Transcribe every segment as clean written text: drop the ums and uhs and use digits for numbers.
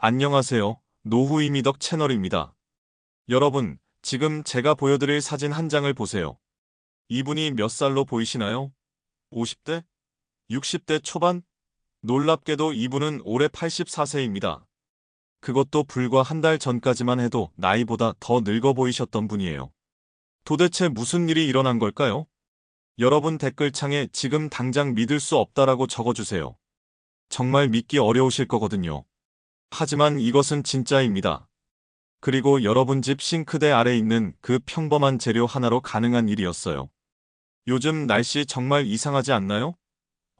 안녕하세요. 노후이미덕 채널입니다. 여러분, 지금 제가 보여드릴 사진 한 장을 보세요. 이분이 몇 살로 보이시나요? 50대? 60대 초반? 놀랍게도 이분은 올해 84세입니다. 그것도 불과 한 달 전까지만 해도 나이보다 더 늙어 보이셨던 분이에요. 도대체 무슨 일이 일어난 걸까요? 여러분 댓글창에 지금 당장 믿을 수 없다라고 적어주세요. 정말 믿기 어려우실 거거든요. 하지만 이것은 진짜입니다. 그리고 여러분 집 싱크대 아래 있는 그 평범한 재료 하나로 가능한 일이었어요. 요즘 날씨 정말 이상하지 않나요?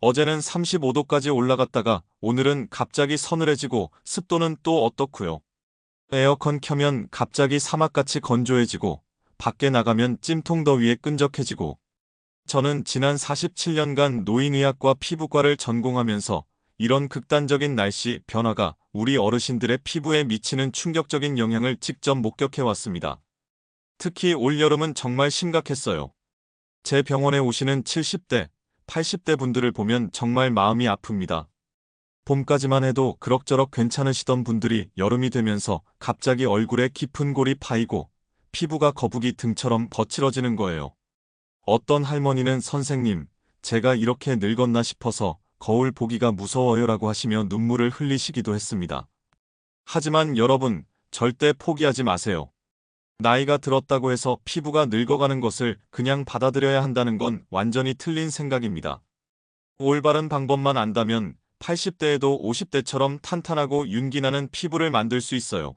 어제는 35도까지 올라갔다가 오늘은 갑자기 서늘해지고 습도는 또 어떻고요. 에어컨 켜면 갑자기 사막같이 건조해지고 밖에 나가면 찜통더위에 끈적해지고. 저는 지난 47년간 노인의학과 피부과를 전공하면서 이런 극단적인 날씨 변화가 우리 어르신들의 피부에 미치는 충격적인 영향을 직접 목격해왔습니다. 특히 올여름은 정말 심각했어요. 제 병원에 오시는 70대, 80대 분들을 보면 정말 마음이 아픕니다. 봄까지만 해도 그럭저럭 괜찮으시던 분들이 여름이 되면서 갑자기 얼굴에 깊은 골이 파이고 피부가 거북이 등처럼 거칠어지는 거예요. 어떤 할머니는 선생님, 제가 이렇게 늙었나 싶어서 거울 보기가 무서워요라고 하시며 눈물을 흘리시기도 했습니다. 하지만 여러분, 절대 포기하지 마세요. 나이가 들었다고 해서 피부가 늙어가는 것을 그냥 받아들여야 한다는 건 완전히 틀린 생각입니다. 올바른 방법만 안다면 80대에도 50대처럼 탄탄하고 윤기나는 피부를 만들 수 있어요.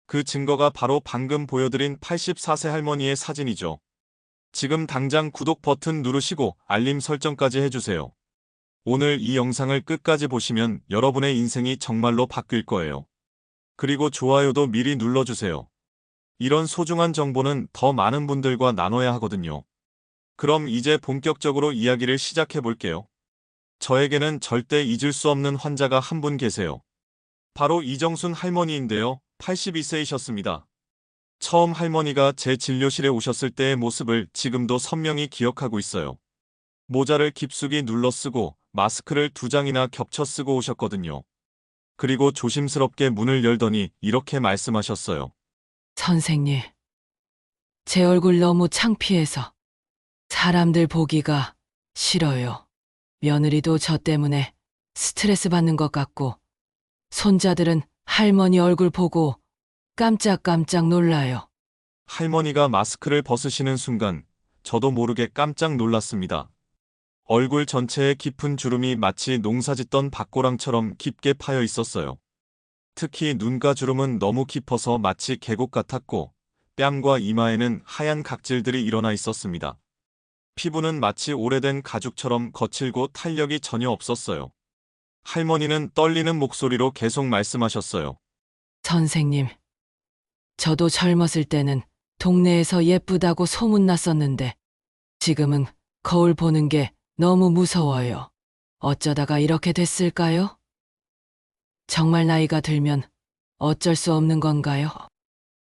그 증거가 바로 방금 보여드린 84세 할머니의 사진이죠. 지금 당장 구독 버튼 누르시고 알림 설정까지 해주세요. 오늘 이 영상을 끝까지 보시면 여러분의 인생이 정말로 바뀔 거예요. 그리고 좋아요도 미리 눌러주세요. 이런 소중한 정보는 더 많은 분들과 나눠야 하거든요. 그럼 이제 본격적으로 이야기를 시작해 볼게요. 저에게는 절대 잊을 수 없는 환자가 한 분 계세요. 바로 이정순 할머니인데요. 82세이셨습니다. 처음 할머니가 제 진료실에 오셨을 때의 모습을 지금도 선명히 기억하고 있어요. 모자를 깊숙이 눌러 쓰고 마스크를 2장이나 겹쳐 쓰고 오셨거든요. 그리고 조심스럽게 문을 열더니 이렇게 말씀하셨어요. 선생님, 제 얼굴 너무 창피해서 사람들 보기가 싫어요. 며느리도 저 때문에 스트레스 받는 것 같고, 손자들은 할머니 얼굴 보고 깜짝깜짝 놀라요. 할머니가 마스크를 벗으시는 순간 저도 모르게 깜짝 놀랐습니다. 얼굴 전체에 깊은 주름이 마치 농사짓던 밭고랑처럼 깊게 파여 있었어요. 특히 눈가 주름은 너무 깊어서 마치 계곡 같았고 뺨과 이마에는 하얀 각질들이 일어나 있었습니다. 피부는 마치 오래된 가죽처럼 거칠고 탄력이 전혀 없었어요. 할머니는 떨리는 목소리로 계속 말씀하셨어요. 선생님, 저도 젊었을 때는 동네에서 예쁘다고 소문났었는데, 지금은 거울 보는 게 너무 무서워요. 어쩌다가 이렇게 됐을까요? 정말 나이가 들면 어쩔 수 없는 건가요?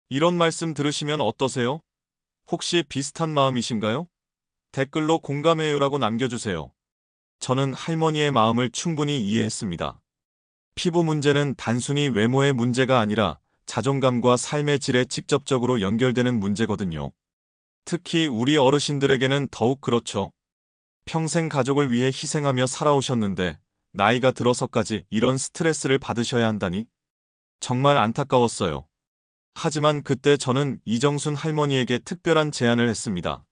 이런 말씀 들으시면 어떠세요? 혹시 비슷한 마음이신가요? 댓글로 공감해요라고 남겨주세요. 저는 할머니의 마음을 충분히 이해했습니다. 피부 문제는 단순히 외모의 문제가 아니라 자존감과 삶의 질에 직접적으로 연결되는 문제거든요. 특히 우리 어르신들에게는 더욱 그렇죠. 평생 가족을 위해 희생하며 살아오셨는데 나이가 들어서까지 이런 스트레스를 받으셔야 한다니 정말 안타까웠어요. 하지만 그때 저는 이정순 할머니에게 특별한 제안을 했습니다.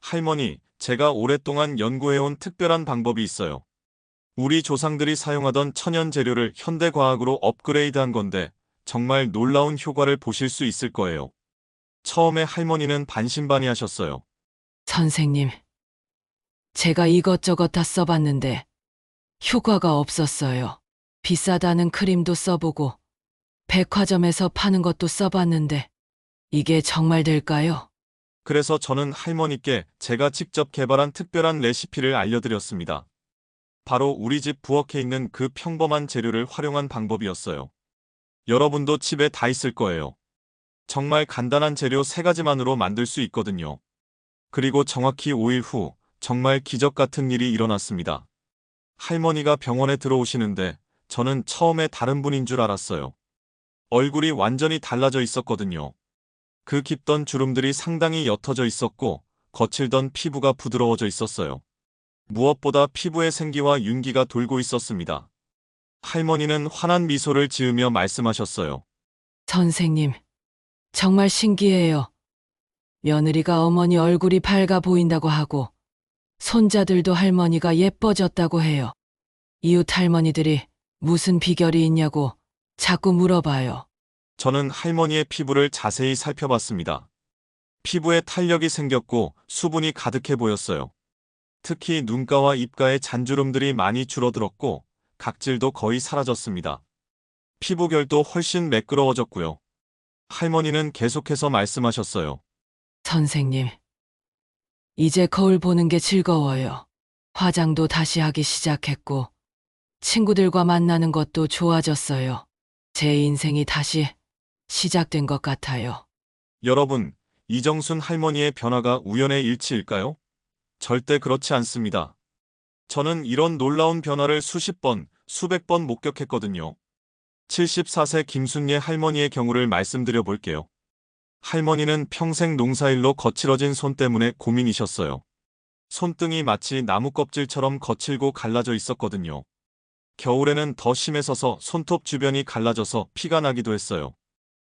할머니, 제가 오랫동안 연구해온 특별한 방법이 있어요. 우리 조상들이 사용하던 천연 재료를 현대과학으로 업그레이드한 건데 정말 놀라운 효과를 보실 수 있을 거예요. 처음에 할머니는 반신반의하셨어요. 선생님, 제가 이것저것 다 써봤는데 효과가 없었어요. 비싸다는 크림도 써보고 백화점에서 파는 것도 써봤는데 이게 정말 될까요? 그래서 저는 할머니께 제가 직접 개발한 특별한 레시피를 알려드렸습니다. 바로 우리 집 부엌에 있는 그 평범한 재료를 활용한 방법이었어요. 여러분도 집에 다 있을 거예요. 정말 간단한 재료 3가지만으로 만들 수 있거든요. 그리고 정확히 5일 후 정말 기적 같은 일이 일어났습니다. 할머니가 병원에 들어오시는데 저는 처음에 다른 분인 줄 알았어요. 얼굴이 완전히 달라져 있었거든요. 그 깊던 주름들이 상당히 옅어져 있었고 거칠던 피부가 부드러워져 있었어요. 무엇보다 피부에 생기와 윤기가 돌고 있었습니다. 할머니는 환한 미소를 지으며 말씀하셨어요. 선생님, 정말 신기해요. 며느리가 어머니 얼굴이 밝아 보인다고 하고, 손자들도 할머니가 예뻐졌다고 해요. 이웃 할머니들이 무슨 비결이 있냐고 자꾸 물어봐요. 저는 할머니의 피부를 자세히 살펴봤습니다. 피부에 탄력이 생겼고 수분이 가득해 보였어요. 특히 눈가와 입가의 잔주름들이 많이 줄어들었고 각질도 거의 사라졌습니다. 피부결도 훨씬 매끄러워졌고요. 할머니는 계속해서 말씀하셨어요. 선생님, 이제 거울 보는 게 즐거워요. 화장도 다시 하기 시작했고, 친구들과 만나는 것도 좋아졌어요. 제 인생이 다시 시작된 것 같아요. 여러분, 이정순 할머니의 변화가 우연의 일치일까요? 절대 그렇지 않습니다. 저는 이런 놀라운 변화를 수십 번, 수백 번 목격했거든요. 74세 김순예 할머니의 경우를 말씀드려 볼게요. 할머니는 평생 농사일로 거칠어진 손 때문에 고민이셨어요. 손등이 마치 나무 껍질처럼 거칠고 갈라져 있었거든요. 겨울에는 더 심해서서 손톱 주변이 갈라져서 피가 나기도 했어요.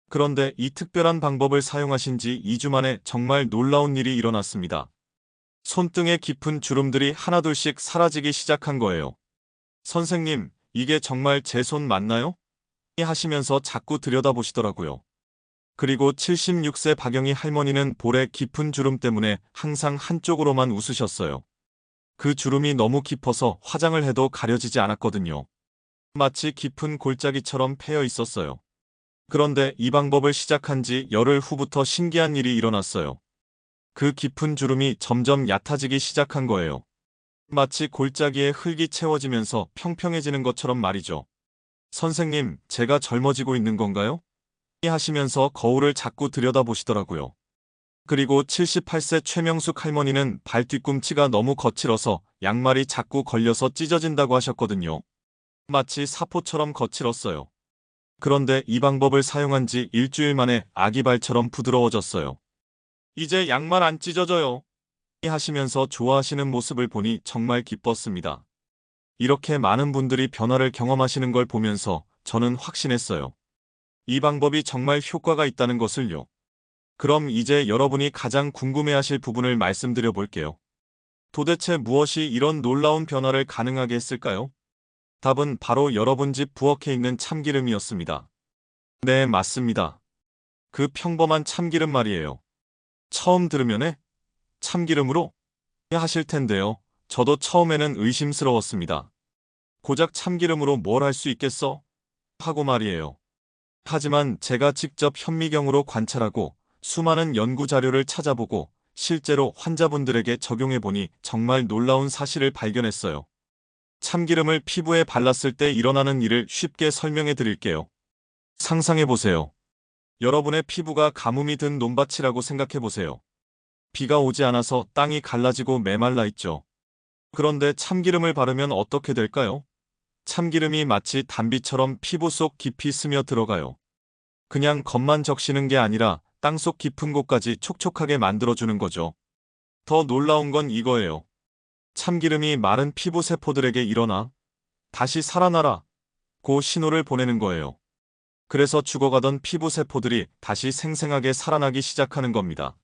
그런데 이 특별한 방법을 사용하신 지 2주 만에 정말 놀라운 일이 일어났습니다. 손등의 깊은 주름들이 하나둘씩 사라지기 시작한 거예요. 선생님, 이게 정말 제 손 맞나요? 하시면서 자꾸 들여다보시더라고요. 그리고 76세 박영희 할머니는 볼에 깊은 주름 때문에 항상 한쪽으로만 웃으셨어요. 그 주름이 너무 깊어서 화장을 해도 가려지지 않았거든요. 마치 깊은 골짜기처럼 패여 있었어요. 그런데 이 방법을 시작한 지 열흘 후부터 신기한 일이 일어났어요. 그 깊은 주름이 점점 얕아지기 시작한 거예요. 마치 골짜기에 흙이 채워지면서 평평해지는 것처럼 말이죠. 선생님, 제가 젊어지고 있는 건가요? 하시면서 거울을 자꾸 들여다보시더라고요. 그리고 78세 최명숙 할머니는 발 뒤꿈치가 너무 거칠어서 양말이 자꾸 걸려서 찢어진다고 하셨거든요. 마치 사포처럼 거칠었어요. 그런데 이 방법을 사용한 지 일주일 만에 아기 발처럼 부드러워졌어요. 이제 양말 안 찢어져요. 하시면서 좋아하시는 모습을 보니 정말 기뻤습니다. 이렇게 많은 분들이 변화를 경험하시는 걸 보면서 저는 확신했어요. 이 방법이 정말 효과가 있다는 것을요. 그럼 이제 여러분이 가장 궁금해하실 부분을 말씀드려 볼게요. 도대체 무엇이 이런 놀라운 변화를 가능하게 했을까요? 답은 바로 여러분 집 부엌에 있는 참기름이었습니다. 네, 맞습니다. 그 평범한 참기름 말이에요. 처음 들으면 참기름으로? 하실 텐데요. 저도 처음에는 의심스러웠습니다. 고작 참기름으로 뭘 할 수 있겠어? 하고 말이에요. 하지만 제가 직접 현미경으로 관찰하고 수많은 연구 자료를 찾아보고 실제로 환자분들에게 적용해보니 정말 놀라운 사실을 발견했어요. 참기름을 피부에 발랐을 때 일어나는 일을 쉽게 설명해 드릴게요. 상상해보세요. 여러분의 피부가 가뭄이 든 논밭이라고 생각해보세요. 비가 오지 않아서 땅이 갈라지고 메말라 있죠. 그런데 참기름을 바르면 어떻게 될까요? 참기름이 마치 단비처럼 피부 속 깊이 스며 들어가요. 그냥 겉만 적시는 게 아니라 땅속 깊은 곳까지 촉촉하게 만들어주는 거죠. 더 놀라운 건 이거예요. 참기름이 마른 피부 세포들에게 일어나 다시 살아나라 고 신호를 보내는 거예요. 그래서 죽어가던 피부 세포들이 다시 생생하게 살아나기 시작하는 겁니다.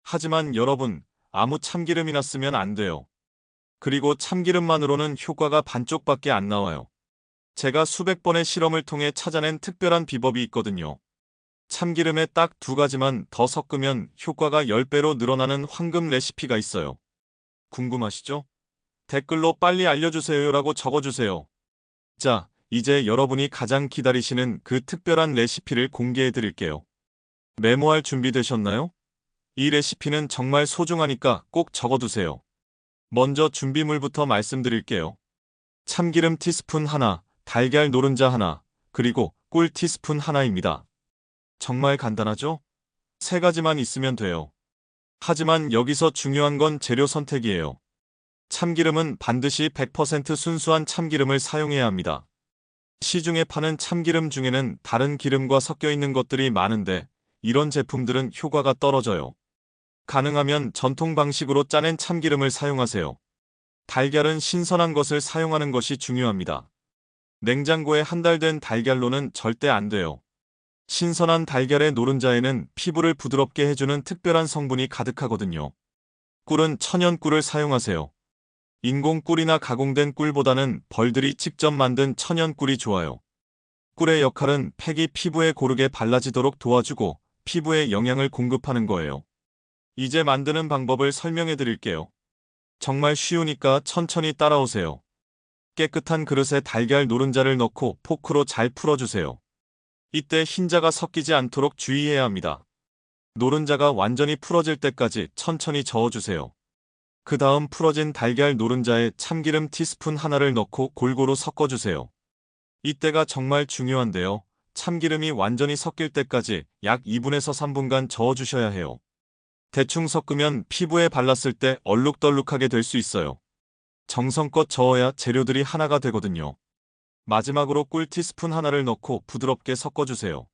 하지만 여러분, 아무 참기름이나 쓰면 안 돼요. 그리고 참기름만으로는 효과가 반쪽밖에 안 나와요. 제가 수백 번의 실험을 통해 찾아낸 특별한 비법이 있거든요. 참기름에 딱 2가지만 더 섞으면 효과가 10배로 늘어나는 황금 레시피가 있어요. 궁금하시죠? 댓글로 빨리 알려주세요라고 적어주세요. 자, 이제 여러분이 가장 기다리시는 그 특별한 레시피를 공개해 드릴게요. 메모할 준비 되셨나요? 이 레시피는 정말 소중하니까 꼭 적어두세요. 먼저 준비물부터 말씀드릴게요. 참기름 티스푼 하나, 달걀 노른자 하나, 그리고 꿀 티스푼 하나입니다. 정말 간단하죠? 3가지만 있으면 돼요. 하지만 여기서 중요한 건 재료 선택이에요. 참기름은 반드시 100% 순수한 참기름을 사용해야 합니다. 시중에 파는 참기름 중에는 다른 기름과 섞여 있는 것들이 많은데 이런 제품들은 효과가 떨어져요. 가능하면 전통 방식으로 짜낸 참기름을 사용하세요. 달걀은 신선한 것을 사용하는 것이 중요합니다. 냉장고에 한 달 된 달걀로는 절대 안 돼요. 신선한 달걀의 노른자에는 피부를 부드럽게 해주는 특별한 성분이 가득하거든요. 꿀은 천연 꿀을 사용하세요. 인공 꿀이나 가공된 꿀보다는 벌들이 직접 만든 천연 꿀이 좋아요. 꿀의 역할은 팩이 피부에 고르게 발라지도록 도와주고 피부에 영양을 공급하는 거예요. 이제 만드는 방법을 설명해 드릴게요. 정말 쉬우니까 천천히 따라오세요. 깨끗한 그릇에 달걀 노른자를 넣고 포크로 잘 풀어주세요. 이때 흰자가 섞이지 않도록 주의해야 합니다. 노른자가 완전히 풀어질 때까지 천천히 저어주세요. 그 다음 풀어진 달걀 노른자에 참기름 티스푼 하나를 넣고 골고루 섞어주세요. 이때가 정말 중요한데요. 참기름이 완전히 섞일 때까지 약 2분에서 3분간 저어주셔야 해요. 대충 섞으면 피부에 발랐을 때 얼룩덜룩하게 될 수 있어요. 정성껏 저어야 재료들이 하나가 되거든요. 마지막으로 꿀 티스푼 하나를 넣고 부드럽게 섞어주세요.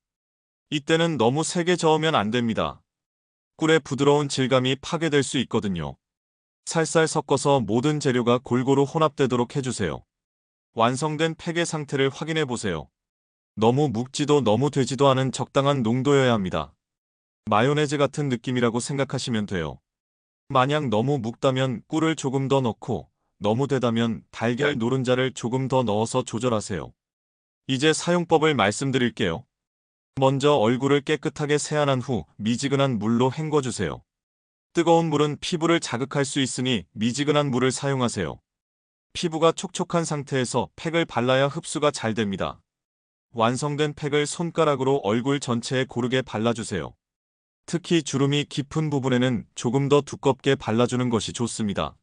이때는 너무 세게 저으면 안 됩니다. 꿀의 부드러운 질감이 파괴될 수 있거든요. 살살 섞어서 모든 재료가 골고루 혼합되도록 해주세요. 완성된 팩의 상태를 확인해 보세요. 너무 묵지도 너무 되지도 않은 적당한 농도여야 합니다. 마요네즈 같은 느낌이라고 생각하시면 돼요. 만약 너무 묵다면 꿀을 조금 더 넣고 너무 되다면 달걀 노른자를 조금 더 넣어서 조절하세요. 이제 사용법을 말씀드릴게요. 먼저 얼굴을 깨끗하게 세안한 후 미지근한 물로 헹궈주세요. 뜨거운 물은 피부를 자극할 수 있으니 미지근한 물을 사용하세요. 피부가 촉촉한 상태에서 팩을 발라야 흡수가 잘 됩니다. 완성된 팩을 손가락으로 얼굴 전체에 고르게 발라주세요. 특히 주름이 깊은 부분에는 조금 더 두껍게 발라주는 것이 좋습니다.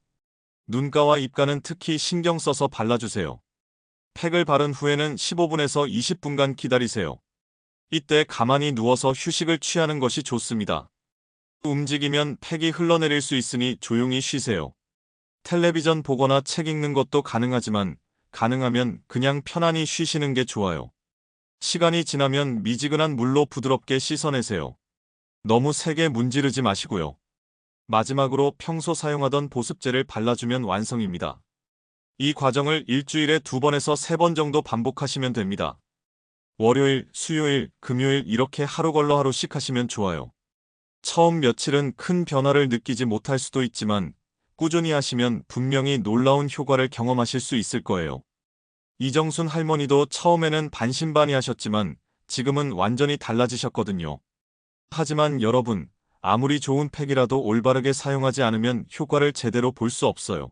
눈가와 입가는 특히 신경 써서 발라주세요. 팩을 바른 후에는 15분에서 20분간 기다리세요. 이때 가만히 누워서 휴식을 취하는 것이 좋습니다. 움직이면 팩이 흘러내릴 수 있으니 조용히 쉬세요. 텔레비전 보거나 책 읽는 것도 가능하지만 가능하면 그냥 편안히 쉬시는 게 좋아요. 시간이 지나면 미지근한 물로 부드럽게 씻어내세요. 너무 세게 문지르지 마시고요. 마지막으로 평소 사용하던 보습제를 발라주면 완성입니다. 이 과정을 일주일에 2번에서 3번 정도 반복하시면 됩니다. 월요일, 수요일, 금요일 이렇게 하루 걸러 하루씩 하시면 좋아요. 처음 며칠은 큰 변화를 느끼지 못할 수도 있지만 꾸준히 하시면 분명히 놀라운 효과를 경험하실 수 있을 거예요. 이정순 할머니도 처음에는 반신반의하셨지만 지금은 완전히 달라지셨거든요. 하지만 여러분, 아무리 좋은 팩이라도 올바르게 사용하지 않으면 효과를 제대로 볼 수 없어요.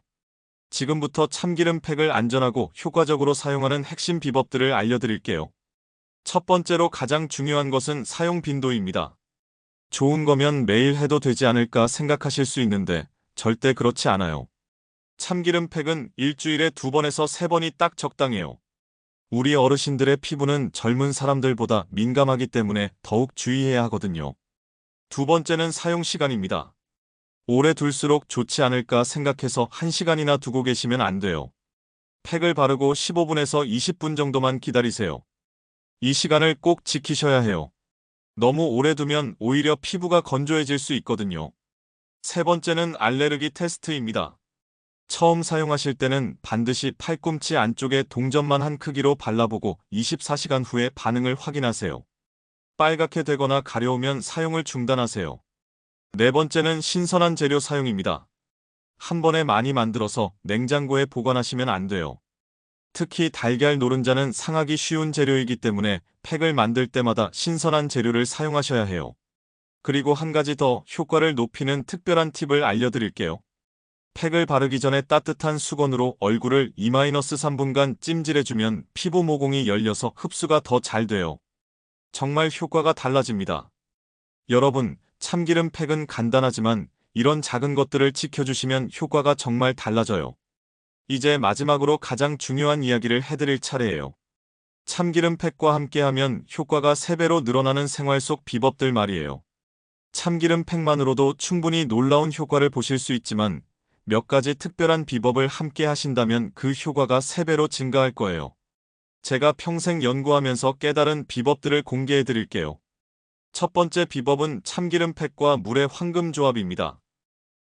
지금부터 참기름 팩을 안전하고 효과적으로 사용하는 핵심 비법들을 알려드릴게요. 첫 번째로 가장 중요한 것은 사용 빈도입니다. 좋은 거면 매일 해도 되지 않을까 생각하실 수 있는데 절대 그렇지 않아요. 참기름 팩은 일주일에 2번에서 3번이 딱 적당해요. 우리 어르신들의 피부는 젊은 사람들보다 민감하기 때문에 더욱 주의해야 하거든요. 두 번째는 사용 시간입니다. 오래 둘수록 좋지 않을까 생각해서 1시간이나 두고 계시면 안 돼요. 팩을 바르고 15분에서 20분 정도만 기다리세요. 이 시간을 꼭 지키셔야 해요. 너무 오래 두면 오히려 피부가 건조해질 수 있거든요. 세 번째는 알레르기 테스트입니다. 처음 사용하실 때는 반드시 팔꿈치 안쪽에 동전만 한 크기로 발라보고 24시간 후에 반응을 확인하세요. 빨갛게 되거나 가려우면 사용을 중단하세요. 네 번째는 신선한 재료 사용입니다. 한 번에 많이 만들어서 냉장고에 보관하시면 안 돼요. 특히 달걀 노른자는 상하기 쉬운 재료이기 때문에 팩을 만들 때마다 신선한 재료를 사용하셔야 해요. 그리고 한 가지 더 효과를 높이는 특별한 팁을 알려드릴게요. 팩을 바르기 전에 따뜻한 수건으로 얼굴을 2-3분간 찜질해주면 피부 모공이 열려서 흡수가 더 잘 돼요. 정말 효과가 달라집니다. 여러분, 참기름 팩은 간단하지만 이런 작은 것들을 지켜주시면 효과가 정말 달라져요. 이제 마지막으로 가장 중요한 이야기를 해드릴 차례예요. 참기름 팩과 함께하면 효과가 3배로 늘어나는 생활 속 비법들 말이에요. 참기름 팩만으로도 충분히 놀라운 효과를 보실 수 있지만 몇 가지 특별한 비법을 함께 하신다면 그 효과가 3배로 증가할 거예요. 제가 평생 연구하면서 깨달은 비법들을 공개해 드릴게요. 첫 번째 비법은 참기름팩과 물의 황금 조합입니다.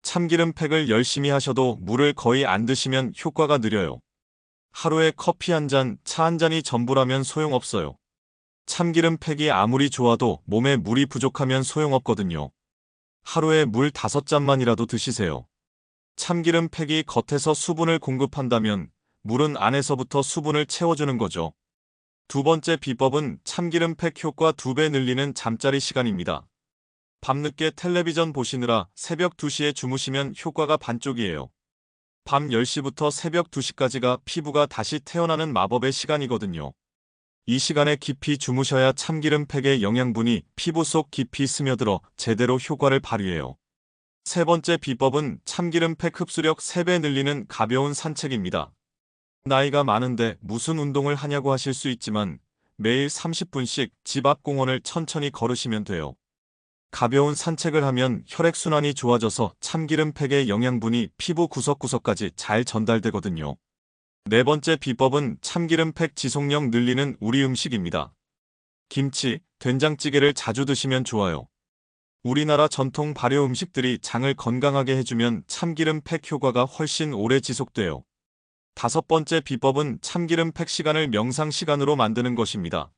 참기름팩을 열심히 하셔도 물을 거의 안 드시면 효과가 느려요. 하루에 커피 한 잔, 차 한 잔이 전부라면 소용없어요. 참기름팩이 아무리 좋아도 몸에 물이 부족하면 소용없거든요. 하루에 물 5잔만이라도 드시세요. 참기름팩이 겉에서 수분을 공급한다면 물은 안에서부터 수분을 채워주는 거죠. 두 번째 비법은 참기름팩 효과 2배 늘리는 잠자리 시간입니다. 밤늦게 텔레비전 보시느라 새벽 2시에 주무시면 효과가 반쪽이에요. 밤 10시부터 새벽 2시까지가 피부가 다시 태어나는 마법의 시간이거든요. 이 시간에 깊이 주무셔야 참기름팩의 영양분이 피부 속 깊이 스며들어 제대로 효과를 발휘해요. 세 번째 비법은 참기름팩 흡수력 3배 늘리는 가벼운 산책입니다. 나이가 많은데 무슨 운동을 하냐고 하실 수 있지만 매일 30분씩 집 앞 공원을 천천히 걸으시면 돼요. 가벼운 산책을 하면 혈액순환이 좋아져서 참기름팩의 영양분이 피부 구석구석까지 잘 전달되거든요. 네 번째 비법은 참기름팩 지속력 늘리는 우리 음식입니다. 김치, 된장찌개를 자주 드시면 좋아요. 우리나라 전통 발효 음식들이 장을 건강하게 해주면 참기름팩 효과가 훨씬 오래 지속돼요. 다섯 번째 비법은 참기름팩 시간을 명상 시간으로 만드는 것입니다.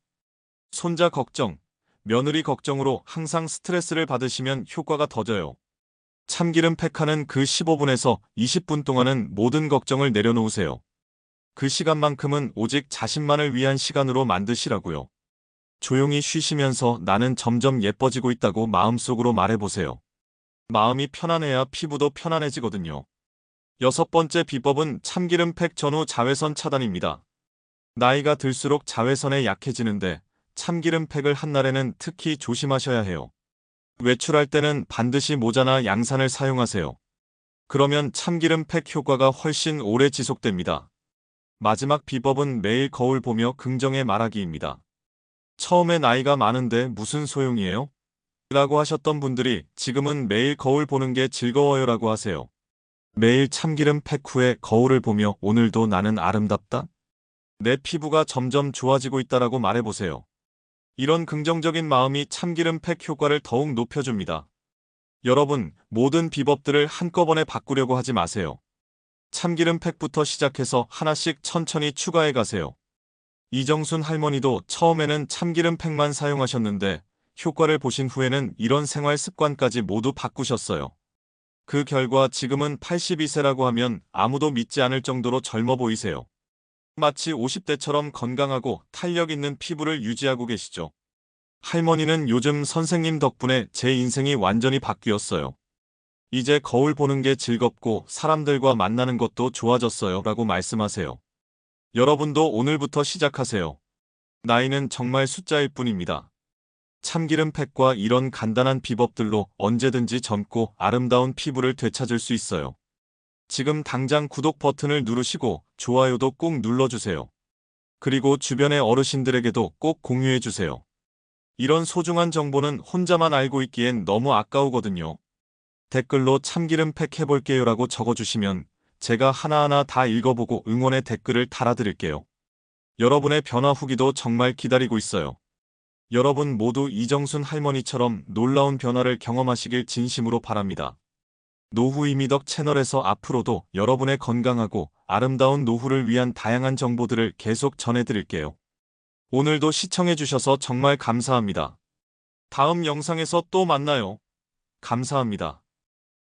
손자 걱정, 며느리 걱정으로 항상 스트레스를 받으시면 효과가 더져요. 참기름팩 하는 그 15분에서 20분 동안은 모든 걱정을 내려놓으세요. 그 시간만큼은 오직 자신만을 위한 시간으로 만드시라고요. 조용히 쉬시면서 나는 점점 예뻐지고 있다고 마음속으로 말해보세요. 마음이 편안해야 피부도 편안해지거든요. 여섯 번째 비법은 참기름팩 전후 자외선 차단입니다. 나이가 들수록 자외선에 약해지는데 참기름팩을 한 날에는 특히 조심하셔야 해요. 외출할 때는 반드시 모자나 양산을 사용하세요. 그러면 참기름팩 효과가 훨씬 오래 지속됩니다. 마지막 비법은 매일 거울 보며 긍정의 말하기입니다. 처음에 나이가 많은데 무슨 소용이에요? 라고 하셨던 분들이 지금은 매일 거울 보는 게 즐거워요 라고 하세요. 매일 참기름팩 후에 거울을 보며 오늘도 나는 아름답다? 내 피부가 점점 좋아지고 있다라고 말해보세요. 이런 긍정적인 마음이 참기름팩 효과를 더욱 높여줍니다. 여러분, 모든 비법들을 한꺼번에 바꾸려고 하지 마세요. 참기름팩부터 시작해서 하나씩 천천히 추가해 가세요. 이정순 할머니도 처음에는 참기름팩만 사용하셨는데 효과를 보신 후에는 이런 생활 습관까지 모두 바꾸셨어요. 그 결과 지금은 82세라고 하면 아무도 믿지 않을 정도로 젊어 보이세요. 마치 50대처럼 건강하고 탄력 있는 피부를 유지하고 계시죠. 할머니는 요즘 선생님 덕분에 제 인생이 완전히 바뀌었어요. 이제 거울 보는 게 즐겁고 사람들과 만나는 것도 좋아졌어요 라고 말씀하세요. 여러분도 오늘부터 시작하세요. 나이는 정말 숫자일 뿐입니다. 참기름팩과 이런 간단한 비법들로 언제든지 젊고 아름다운 피부를 되찾을 수 있어요. 지금 당장 구독 버튼을 누르시고 좋아요도 꼭 눌러주세요. 그리고 주변의 어르신들에게도 꼭 공유해주세요. 이런 소중한 정보는 혼자만 알고 있기엔 너무 아까우거든요. 댓글로 참기름팩 해볼게요 라고 적어주시면 제가 하나하나 다 읽어보고 응원의 댓글을 달아드릴게요. 여러분의 변화 후기도 정말 기다리고 있어요. 여러분 모두 이정순 할머니처럼 놀라운 변화를 경험하시길 진심으로 바랍니다. 노후 이미덕 채널에서 앞으로도 여러분의 건강하고 아름다운 노후를 위한 다양한 정보들을 계속 전해드릴게요. 오늘도 시청해주셔서 정말 감사합니다. 다음 영상에서 또 만나요. 감사합니다.